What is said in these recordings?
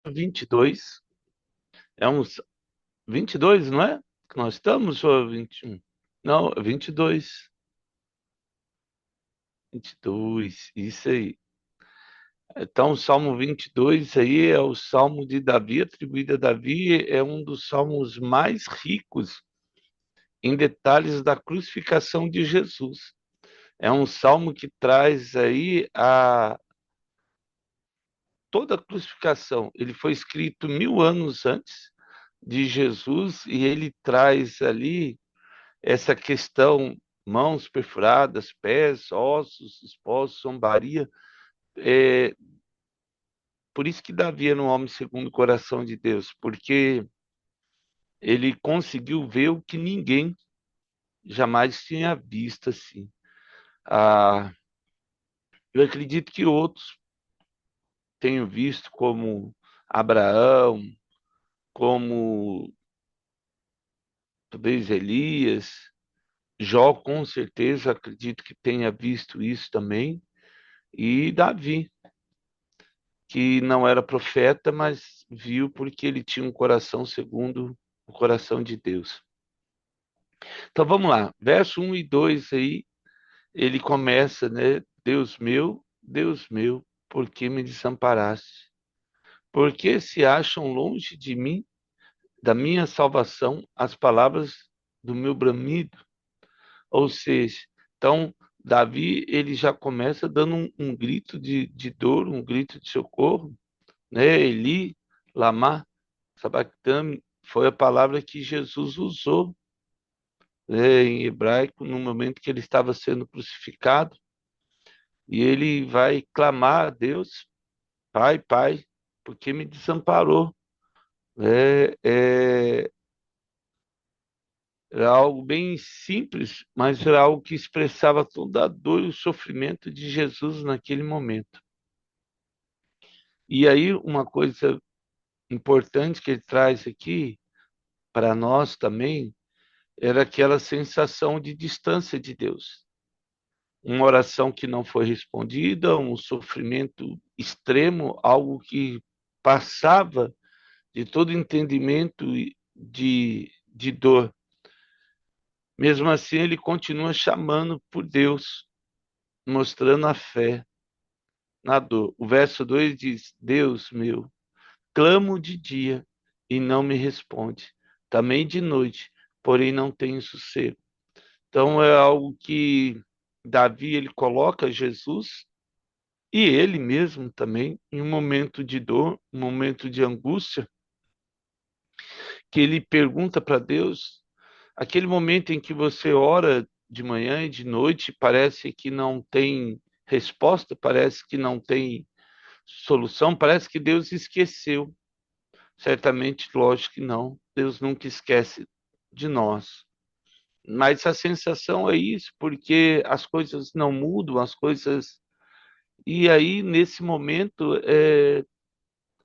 22. É uns 22, não é? Que nós estamos, ou 21? Não, 22. 22, isso aí. Então, o Salmo 22 aí é o Salmo de Davi, atribuído a Davi, é um dos salmos mais ricos em detalhes da crucificação de Jesus. É um salmo que traz aí toda a crucificação. Ele foi escrito 1000 anos antes de Jesus e ele traz ali essa questão, mãos perfuradas, pés, ossos expostos, zombaria. É, por isso que Davi era um homem segundo o coração de Deus, porque ele conseguiu ver o que ninguém jamais tinha visto assim. Ah, eu acredito que outros tenham visto, como Abraão, como talvez Elias, Jó, com certeza, acredito que tenha visto isso também, e Davi, que não era profeta, mas viu porque ele tinha um coração segundo o coração de Deus. Então vamos lá, verso 1 e 2 aí, ele começa, né? Deus meu, por que me desamparaste? Por que se acham longe de mim, da minha salvação, as palavras do meu bramido? Ou seja, então Davi ele já começa dando um grito de dor, um grito de socorro, né? Eli, lama, sabactame, foi a palavra que Jesus usou, né, em hebraico no momento que ele estava sendo crucificado, e ele vai clamar a Deus, Pai, Pai, porque me desamparou. Era algo bem simples, mas era algo que expressava toda a dor e o sofrimento de Jesus naquele momento. E aí, uma coisa importante que ele traz aqui para nós também era aquela sensação de distância de Deus. Uma oração que não foi respondida, um sofrimento extremo, algo que passava de todo entendimento de dor. Mesmo assim, ele continua chamando por Deus, mostrando a fé na dor. O verso 2 diz: Deus meu, clamo de dia e não me responde, também de noite, porém não tenho sossego. Então é algo que Davi ele coloca Jesus e ele mesmo também em um momento de dor, um momento de angústia, que ele pergunta para Deus, aquele momento em que você ora de manhã e de noite, parece que não tem resposta, parece que não tem solução, parece que Deus esqueceu. Certamente, lógico que não. Deus nunca esquece de nós. Mas a sensação é isso, porque as coisas não mudam, as coisas. E aí, nesse momento,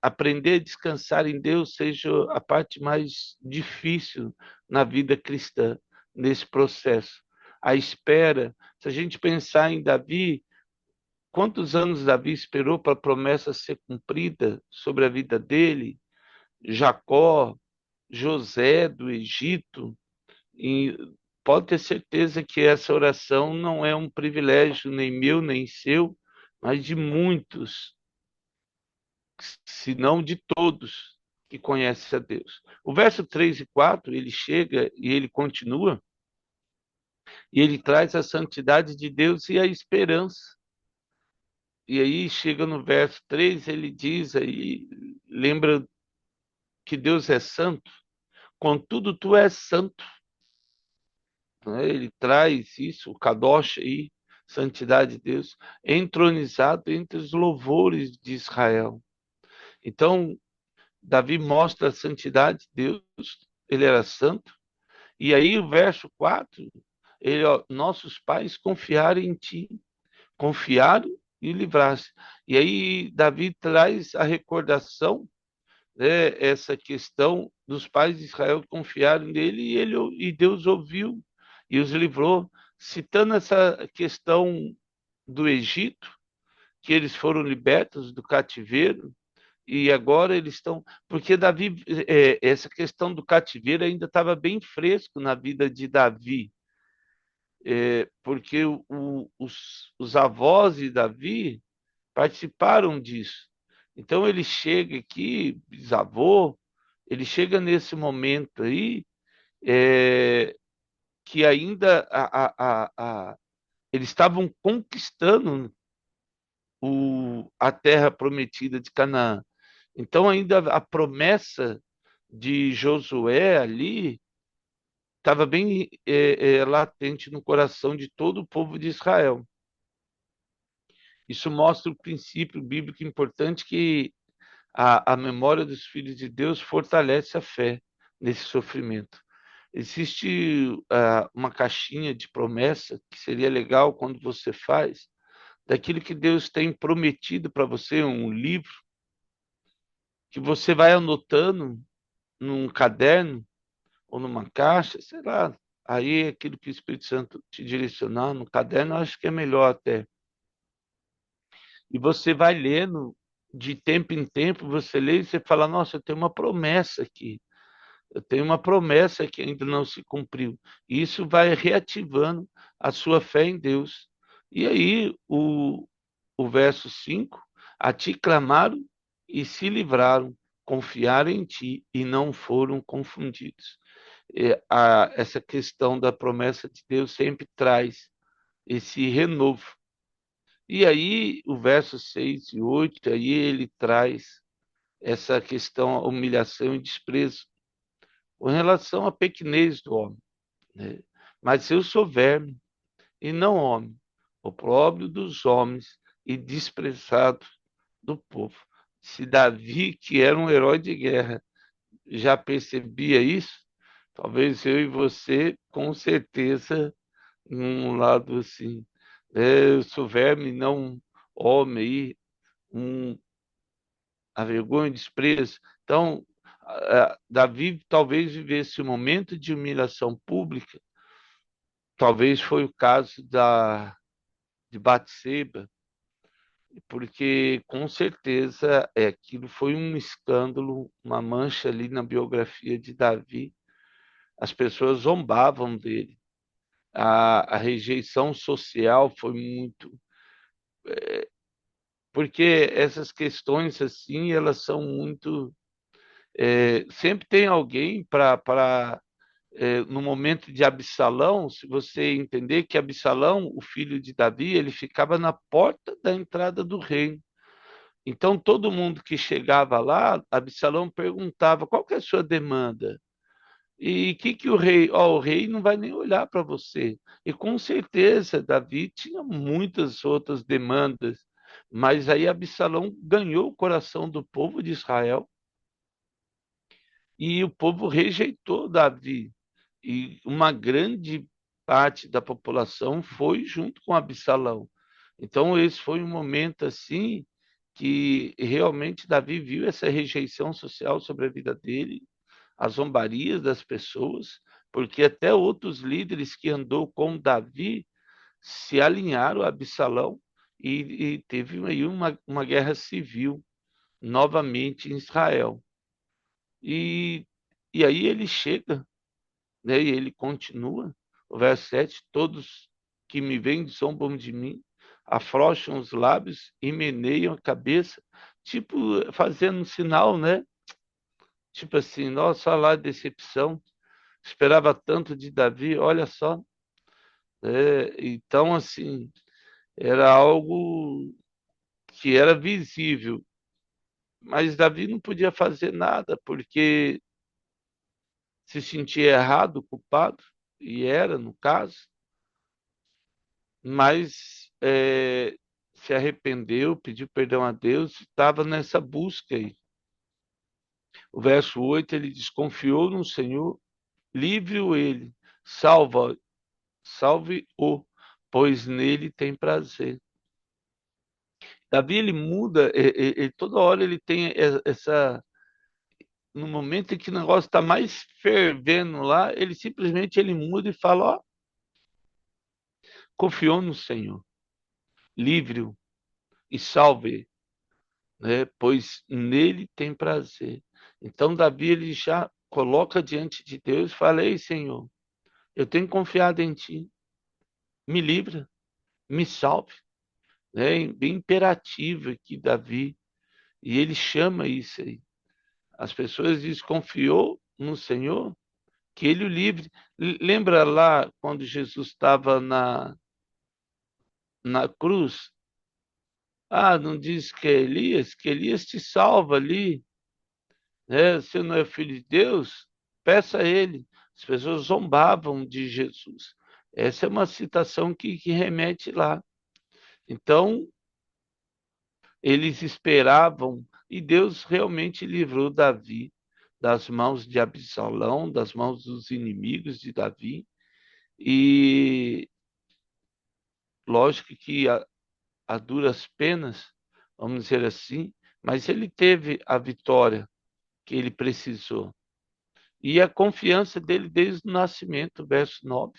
aprender a descansar em Deus seja a parte mais difícil na vida cristã, nesse processo. A espera, se a gente pensar em Davi, quantos anos Davi esperou para a promessa ser cumprida sobre a vida dele? Jacó, José do Egito, e pode ter certeza que essa oração não é um privilégio nem meu, nem seu, mas de muitos, se não de todos que conhecem a Deus. O verso 3 e 4 ele chega e ele continua, e ele traz a santidade de Deus e a esperança. E aí chega no verso 3 ele diz aí, lembra que Deus é santo, contudo tu és santo, né? Ele traz isso, o Kadosh aí, santidade de Deus, entronizado entre os louvores de Israel. Então, Davi mostra a santidade de Deus, ele era santo, e aí o verso 4 ele, ó, nossos pais confiaram em ti, confiaram e livraste. E aí Davi traz a recordação, né, essa questão dos pais de Israel que confiaram nele e Deus ouviu e os livrou, citando essa questão do Egito, que eles foram libertos do cativeiro e agora eles estão. Porque Davi, essa questão do cativeiro ainda estava bem fresco na vida de Davi, porque os avós de Davi participaram disso. Então ele chega aqui, bisavô, ele chega nesse momento aí, é, que ainda eles estavam conquistando a terra prometida de Canaã. Então ainda a promessa de Josué ali estava bem latente no coração de todo o povo de Israel. Isso mostra o princípio bíblico importante que a memória dos filhos de Deus fortalece a fé nesse sofrimento. Existe uma caixinha de promessa que seria legal quando você faz, daquilo que Deus tem prometido para você, um livro, que você vai anotando num caderno ou numa caixa, sei lá. Aí aquilo que o Espírito Santo te direcionar no caderno, eu acho que é melhor até. E você vai lendo de tempo em tempo, você lê e você fala, nossa, eu tenho uma promessa aqui. Eu tenho uma promessa que ainda não se cumpriu. E isso vai reativando a sua fé em Deus. E aí, o verso 5: a ti clamaram e se livraram, confiaram em ti e não foram confundidos. Essa questão da promessa de Deus sempre traz esse renovo. E aí, o verso 6 e 8 aí ele traz essa questão, a humilhação e desprezo, com relação à pequenez do homem, né? Mas eu sou verme e não homem, opróbrio dos homens e desprezado do povo. Se Davi, que era um herói de guerra, já percebia isso, talvez eu e você, com certeza, num lado assim, eu sou verme, não homem, aí, a vergonha e desprezo. Então, Davi talvez vivesse um momento de humilhação pública, talvez foi o caso de Batseba, porque com certeza aquilo foi um escândalo, uma mancha ali na biografia de Davi. As pessoas zombavam dele. A rejeição social foi muito. Porque essas questões assim, elas são muito. Sempre tem alguém para no momento de Absalão, se você entender que Absalão, o filho de Davi, ele ficava na porta da entrada do reino. Então, todo mundo que chegava lá, Absalão perguntava: qual que é a sua demanda? E o que o rei? Ó, o rei não vai nem olhar para você. E com certeza, Davi tinha muitas outras demandas, mas aí Absalão ganhou o coração do povo de Israel e o povo rejeitou Davi. E uma grande parte da população foi junto com Absalão. Então, esse foi um momento assim que realmente Davi viu essa rejeição social sobre a vida dele, as zombarias das pessoas, porque até outros líderes que andou com Davi se alinharam a Absalão e teve aí uma guerra civil novamente em Israel. E, e aí ele chega, né, e ele continua, o verso 7: todos que me veem zombam de mim, afrouxam os lábios e meneiam a cabeça, tipo fazendo um sinal, né? Tipo assim, nossa, olha lá a decepção, esperava tanto de Davi, olha só. Então, assim, era algo que era visível, mas Davi não podia fazer nada, porque se sentia errado, culpado, e era, no caso, mas se arrependeu, pediu perdão a Deus, estava nessa busca aí. O verso 8 ele desconfiou no Senhor, livre-o ele, salve-o, pois nele tem prazer. Davi, ele muda, toda hora ele tem essa. No momento em que o negócio está mais fervendo lá, ele simplesmente ele muda e fala: ó, confiou no Senhor, livre-o e salve. né? Pois nele tem prazer. Então, Davi, ele já coloca diante de Deus e fala: Ei, Senhor, eu tenho confiado em Ti, me livra, me salve. Né? Bem imperativo aqui, Davi, e ele chama isso aí. As pessoas dizem, confiou no Senhor, que ele o livre. Lembra lá quando Jesus estava na cruz? Ah, não diz que Elias te salva ali, né? Você não é filho de Deus? Peça a ele. As pessoas zombavam de Jesus. Essa é uma citação que remete lá. Então, eles esperavam, e Deus realmente livrou Davi das mãos de Absalão, das mãos dos inimigos de Davi. E lógico que a duras penas, vamos dizer assim, mas ele teve a vitória que ele precisou. E a confiança dele desde o nascimento, verso 9.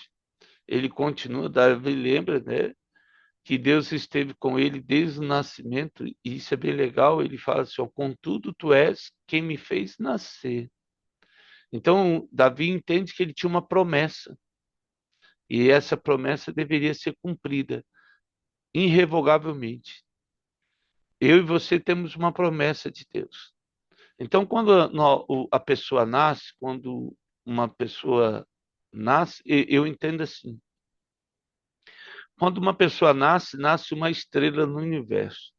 Ele continua, Davi lembra, né, que Deus esteve com ele desde o nascimento, e isso é bem legal. Ele fala assim: ó, contudo, tu és quem me fez nascer. Então, Davi entende que ele tinha uma promessa, e essa promessa deveria ser cumprida irrevogavelmente. Eu e você temos uma promessa de Deus. Então, quando a pessoa nasce, quando uma pessoa nasce, eu entendo assim: quando uma pessoa nasce, nasce uma estrela no universo.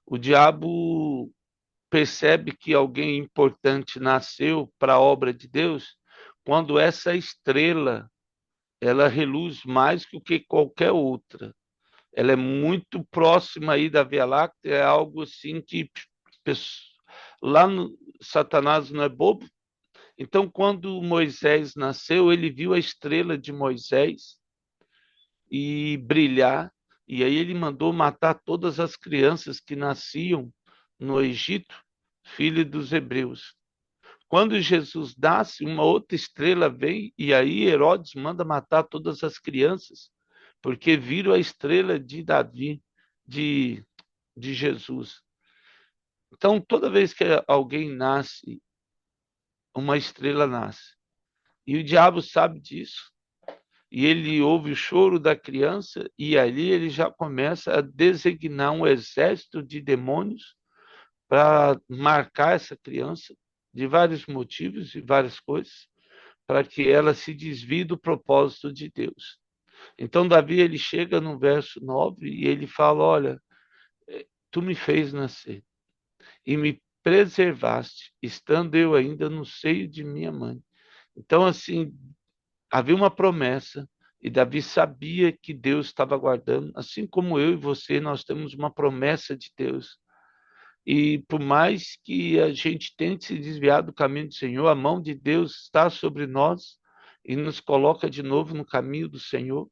O diabo percebe que alguém importante nasceu para a obra de Deus quando essa estrela ela reluz mais do que qualquer outra. Ela é muito próxima aí da Via Láctea, é algo assim que lá no Satanás não é bobo. Então, quando Moisés nasceu, ele viu a estrela de Moisés e brilhar, e aí ele mandou matar todas as crianças que nasciam no Egito, filho dos hebreus. Quando Jesus nasce, uma outra estrela vem, e aí Herodes manda matar todas as crianças, porque viram a estrela de Davi, de, de Jesus. Então, toda vez que alguém nasce, uma estrela nasce. E o diabo sabe disso. E ele ouve o choro da criança, e ali ele já começa a designar um exército de demônios para marcar essa criança, de vários motivos e várias coisas, para que ela se desvie do propósito de Deus. Então, Davi, ele chega no verso 9 e ele fala: Olha, tu me fez nascer e me preservaste, estando eu ainda no seio de minha mãe. Então, assim, havia uma promessa e Davi sabia que Deus estava guardando, assim como eu e você, nós temos uma promessa de Deus. E por mais que a gente tente se desviar do caminho do Senhor, a mão de Deus está sobre nós e nos coloca de novo no caminho do Senhor,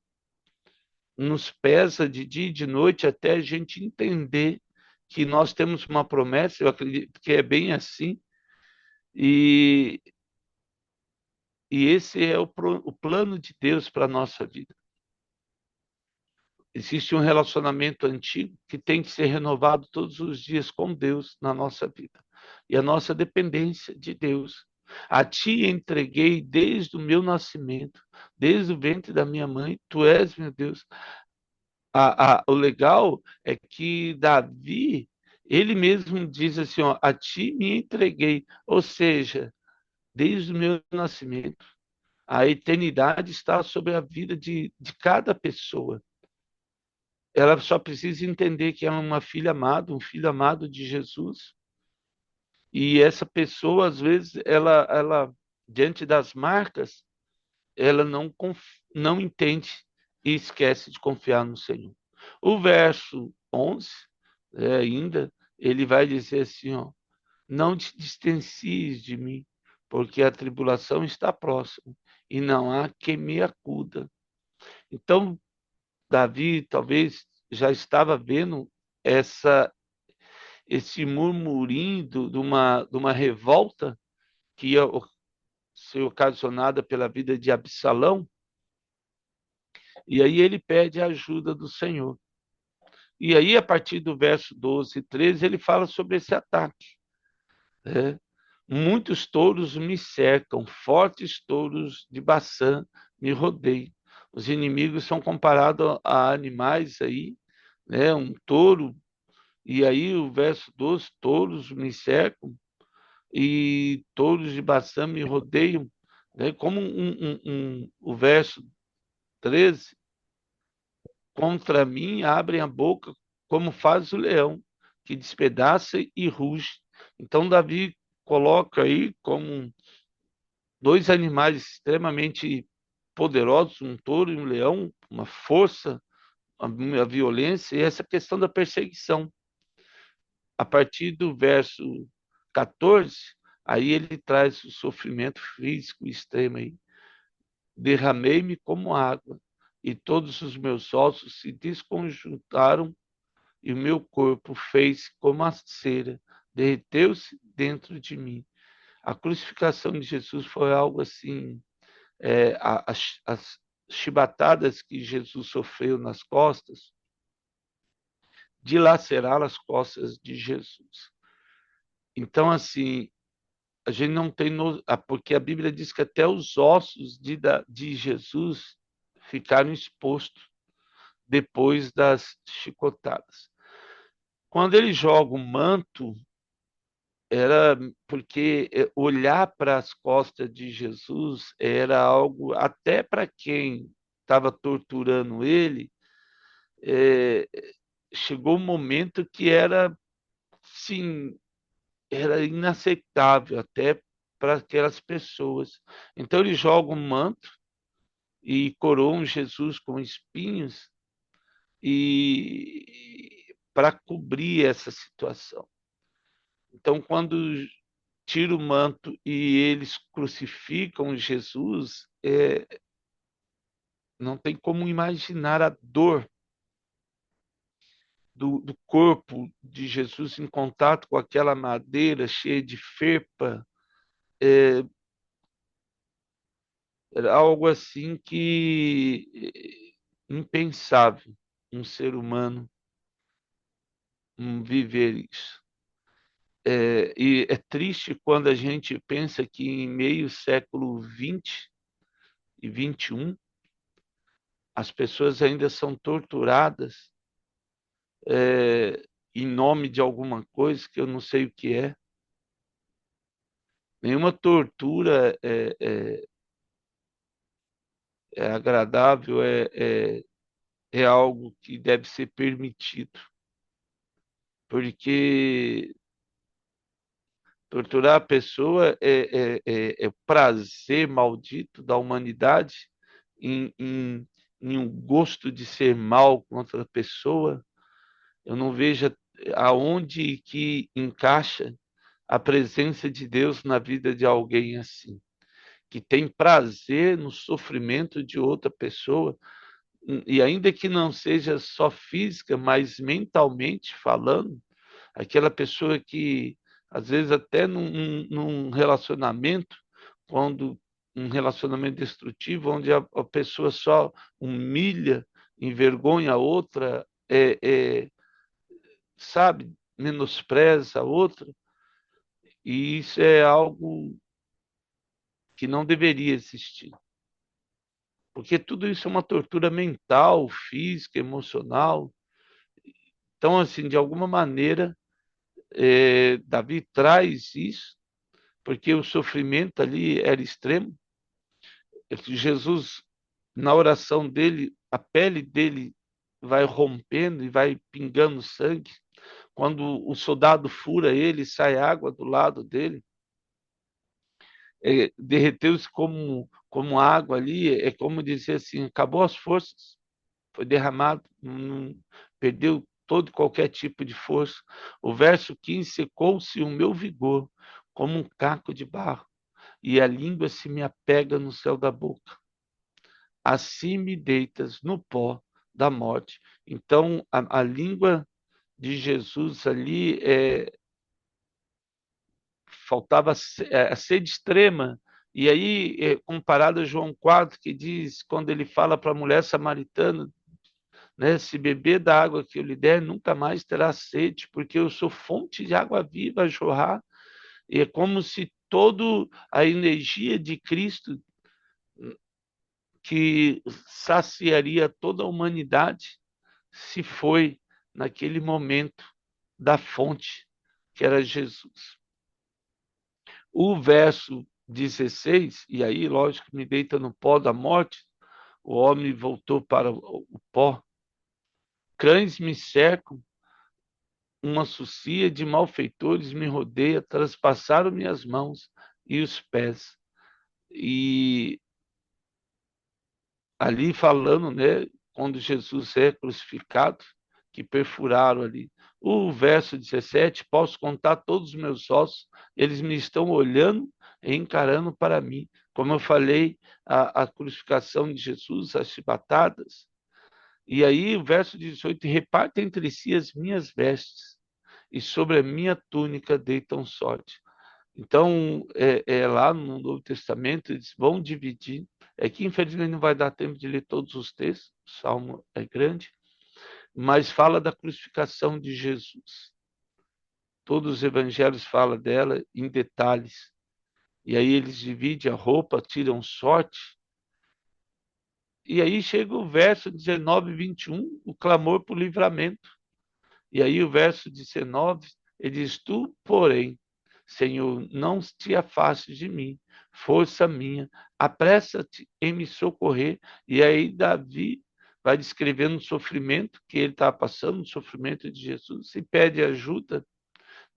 nos pesa de dia e de noite até a gente entender que nós temos uma promessa. Eu acredito que é bem assim, e, e esse é o plano de Deus para a nossa vida. Existe um relacionamento antigo que tem que ser renovado todos os dias com Deus na nossa vida. E a nossa dependência de Deus. A ti entreguei desde o meu nascimento, desde o ventre da minha mãe. Tu és, meu Deus. O legal é que Davi, ele mesmo diz assim, ó, a ti me entreguei. Ou seja, desde o meu nascimento. A eternidade está sobre a vida de cada pessoa. Ela só precisa entender que é uma filha amada, um filho amado de Jesus. E essa pessoa, às vezes, ela diante das marcas, ela não entende e esquece de confiar no Senhor. O verso 11, ainda, ele vai dizer assim, ó, não te distancies de mim, porque a tribulação está próxima e não há quem me acuda. Então, Davi talvez já estava vendo essa esse murmurinho de uma revolta que ia ser ocasionada pela vida de Absalão, e aí ele pede a ajuda do Senhor. E aí, a partir do verso 12 e 13, ele fala sobre esse ataque. Né? Muitos touros me cercam, fortes touros de Baçã me rodeiam. Os inimigos são comparados a animais aí, né? Um touro, e aí o verso 12, touros me cercam e touros de Baçã me rodeiam, né? Como o verso 13, contra mim abrem a boca como faz o leão, que despedaça e ruge. Então Davi coloca aí como dois animais extremamente poderosos, um touro e um leão, uma força, a violência e essa questão da perseguição. A partir do verso 14, aí ele traz o sofrimento físico extremo aí. Derramei-me como água e todos os meus ossos se desconjuntaram e o meu corpo fez como a cera, derreteu-se dentro de mim. A crucificação de Jesus foi algo assim, as chibatadas que Jesus sofreu nas costas, dilaceraram as costas de Jesus. Então, assim, a gente não tem, porque a Bíblia diz que até os ossos de Jesus ficaram expostos depois das chicotadas. Quando ele joga o manto, era porque olhar para as costas de Jesus era algo, até para quem estava torturando ele, é, chegou um momento que era, sim, era inaceitável até para aquelas pessoas. Então ele joga um manto e coroa um Jesus com espinhos e para cobrir essa situação. Então, quando tira o manto e eles crucificam Jesus, não tem como imaginar a dor do corpo de Jesus em contato com aquela madeira cheia de ferpa. É, era algo assim que impensável um ser humano viver isso. E é triste quando a gente pensa que em meio século XX e XXI, as pessoas ainda são torturadas em nome de alguma coisa que eu não sei o que é. Nenhuma tortura é agradável, é algo que deve ser permitido, porque torturar a pessoa é o prazer maldito da humanidade em um gosto de ser mal contra a pessoa. Eu não vejo aonde que encaixa a presença de Deus na vida de alguém assim, que tem prazer no sofrimento de outra pessoa, e ainda que não seja só física, mas mentalmente falando, aquela pessoa que, às vezes, até num relacionamento, quando um relacionamento destrutivo, onde a pessoa só humilha, envergonha a outra, sabe, menospreza a outra, e isso é algo que não deveria existir. Porque tudo isso é uma tortura mental, física, emocional. Então, assim, de alguma maneira, Davi traz isso, porque o sofrimento ali era extremo. Jesus, na oração dele, a pele dele vai rompendo e vai pingando sangue. Quando o soldado fura ele, sai água do lado dele. Derreteu-se como água ali, é como dizer assim, acabou as forças, foi derramado, não, perdeu todo e qualquer tipo de força. O verso 15, secou-se o meu vigor, como um caco de barro, e a língua se me apega no céu da boca. Assim me deitas no pó da morte. Então, a língua de Jesus ali faltava a sede extrema. E aí, comparado a João 4, que diz, quando ele fala para a mulher samaritana, né? Se beber da água que eu lhe der, nunca mais terá sede, porque eu sou fonte de água viva a jorrar. E é como se toda a energia de Cristo, que saciaria toda a humanidade, se foi naquele momento da fonte, que era Jesus. O verso 16, e aí, lógico, me deita no pó da morte, o homem voltou para o pó. Cães me cercam, uma sucia de malfeitores me rodeia, traspassaram minhas mãos e os pés. E ali falando, né, quando Jesus é crucificado, que perfuraram ali. O verso 17, posso contar todos os meus ossos, eles me estão olhando e encarando para mim. Como eu falei, a crucificação de Jesus, as chibatadas. E aí o verso 18, reparte entre si as minhas vestes, e sobre a minha túnica deitam sorte. Então, lá no Novo Testamento, eles vão dividir. É que, infelizmente, não vai dar tempo de ler todos os textos, o Salmo é grande, mas fala da crucificação de Jesus. Todos os evangelhos falam dela em detalhes. E aí eles dividem a roupa, tiram sorte. E aí chega o verso 19 e 21, o clamor por livramento. E aí o verso 19, ele diz, tu, porém, Senhor, não te afastes de mim, força minha, apressa-te em me socorrer. E aí Davi vai descrevendo o sofrimento que ele está passando, o sofrimento de Jesus, e pede ajuda,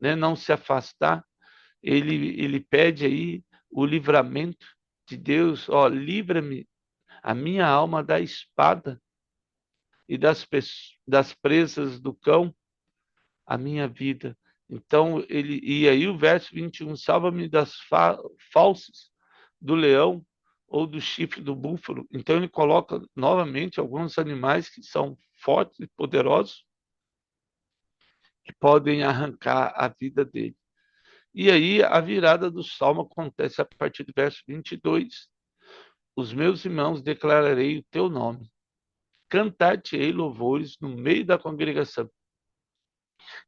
né, não se afastar. Ele pede aí o livramento de Deus, ó, livra-me a minha alma da espada e das presas do cão, a minha vida. Então, e aí o verso 21, salva-me das falsas do leão ou do chifre do búfalo. Então, ele coloca novamente alguns animais que são fortes e poderosos, que podem arrancar a vida dele. E aí, a virada do salmo acontece a partir do verso 22. Os meus irmãos declararei o teu nome. Cantar-te-ei louvores no meio da congregação.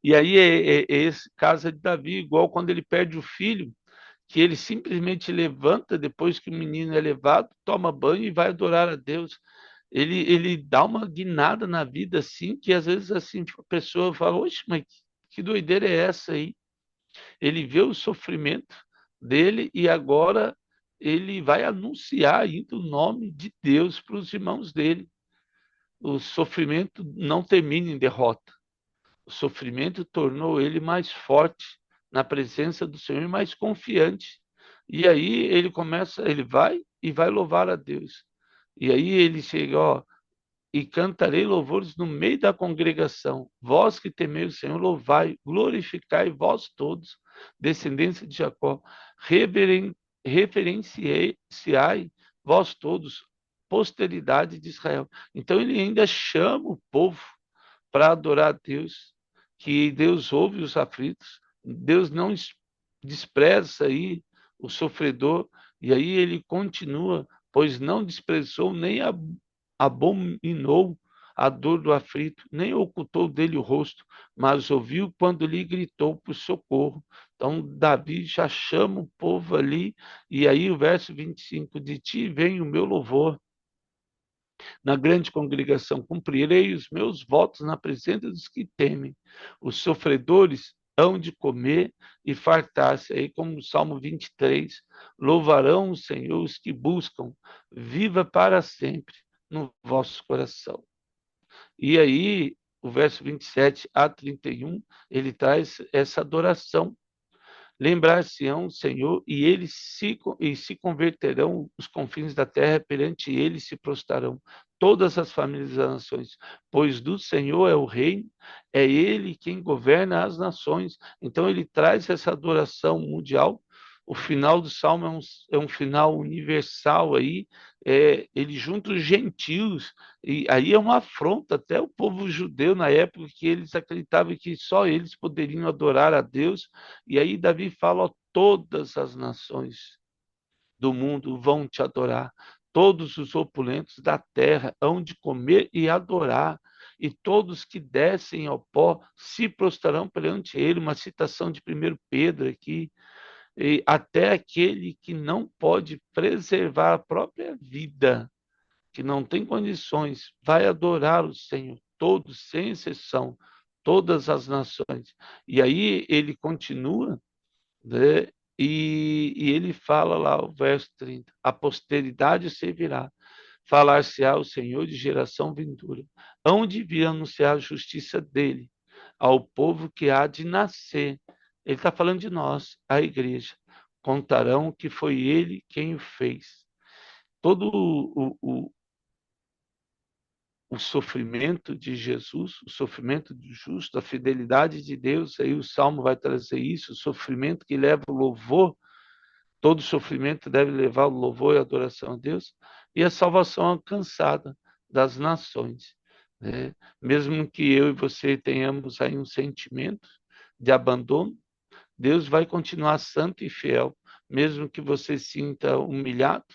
E aí é esse caso de Davi, igual quando ele perde o filho, que ele simplesmente levanta depois que o menino é levado, toma banho e vai adorar a Deus. Ele dá uma guinada na vida assim, que às vezes assim, tipo, a pessoa fala, oxe, mas que doideira é essa aí? Ele vê o sofrimento dele e agora ele vai anunciar ainda o nome de Deus para os irmãos dele. O sofrimento não termina em derrota. O sofrimento tornou ele mais forte na presença do Senhor e mais confiante. E aí ele começa, ele vai e vai louvar a Deus. E aí ele chega, ó, e cantarei louvores no meio da congregação. Vós que temei o Senhor, louvai, glorificai vós todos, descendência de Jacó. Reverenciai vós todos, posteridade de Israel. Então ele ainda chama o povo para adorar a Deus, que Deus ouve os aflitos, Deus não despreza aí o sofredor, e aí ele continua, pois não desprezou nem abominou a dor do aflito, nem ocultou dele o rosto, mas ouviu quando lhe gritou por socorro. Então, Davi já chama o povo ali, e aí o verso 25, de ti vem o meu louvor, na grande congregação, cumprirei os meus votos na presença dos que temem. Os sofredores hão de comer e fartar-se. Aí, como o Salmo 23, louvarão o Senhor os que buscam, viva para sempre no vosso coração. E aí, o verso 27 a 31, ele traz essa adoração. Lembrar-se-ão, Senhor, e se converterão os confins da terra, perante ele se prostrarão todas as famílias das nações, pois do Senhor é o reino, é ele quem governa as nações. Então ele traz essa adoração mundial. O final do Salmo é um final universal aí, ele junta os gentios, e aí é uma afronta até o povo judeu na época, que eles acreditavam que só eles poderiam adorar a Deus. E aí Davi fala, ó, todas as nações do mundo vão te adorar, todos os opulentos da terra hão de comer e adorar. e todos que descem ao pó se prostrarão perante ele. Uma citação de 1 Pedro aqui. E até aquele que não pode preservar a própria vida, que não tem condições, vai adorar o Senhor, todos, sem exceção, todas as nações. E aí ele continua, né? E ele fala lá, o verso 30, a posteridade servirá, falar-se-á o Senhor de geração vindoura, hão de vir anunciar a justiça dele ao povo que há de nascer. Ele está falando de nós, a igreja. Contarão que foi ele quem o fez. Todo o sofrimento de Jesus, o sofrimento do justo, a fidelidade de Deus, aí o Salmo vai trazer isso, o sofrimento que leva o louvor, todo sofrimento deve levar o louvor e a adoração a Deus, e a salvação alcançada das nações, né? Mesmo que eu e você tenhamos aí um sentimento de abandono, Deus vai continuar santo e fiel, mesmo que você sinta humilhado,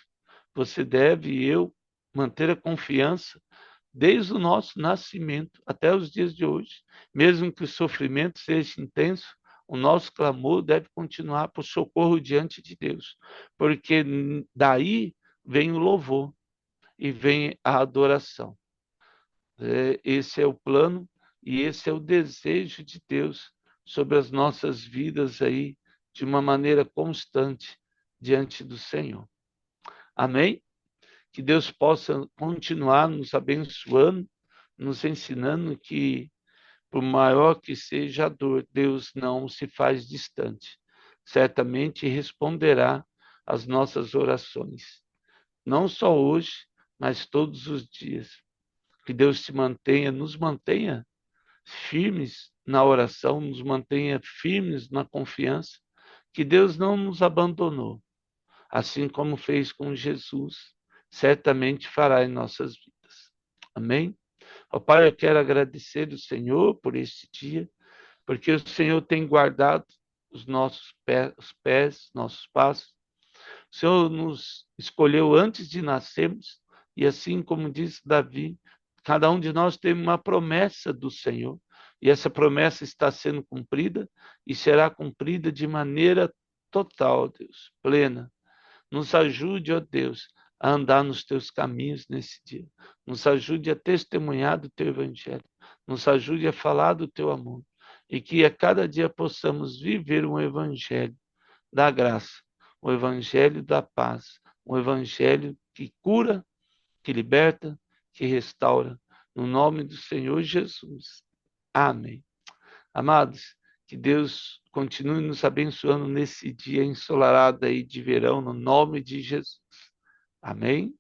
você deve e eu manter a confiança desde o nosso nascimento até os dias de hoje. Mesmo que o sofrimento seja intenso, o nosso clamor deve continuar por socorro diante de Deus, porque daí vem o louvor e vem a adoração. Esse é o plano e esse é o desejo de Deus sobre as nossas vidas aí, de uma maneira constante diante do Senhor. Amém? Que Deus possa continuar nos abençoando, nos ensinando que, por maior que seja a dor, Deus não se faz distante. Certamente responderá às nossas orações, não só hoje, mas todos os dias. Que Deus te mantenha, nos mantenha firmes na oração, nos mantenha firmes na confiança, que Deus não nos abandonou, assim como fez com Jesus, certamente fará em nossas vidas. Amém? Ó Pai, eu quero agradecer ao Senhor por este dia, porque o Senhor tem guardado os pés, nossos passos. O Senhor nos escolheu antes de nascermos, e assim como disse Davi, cada um de nós tem uma promessa do Senhor, e essa promessa está sendo cumprida e será cumprida de maneira total, Deus, plena. Nos ajude, ó Deus, a andar nos teus caminhos nesse dia. Nos ajude a testemunhar do teu evangelho. Nos ajude a falar do teu amor. E que a cada dia possamos viver um evangelho da graça, um evangelho da paz, um evangelho que cura, que liberta, que restaura. No nome do Senhor Jesus. Amém. Amados, que Deus continue nos abençoando nesse dia ensolarado aí de verão, no nome de Jesus. Amém?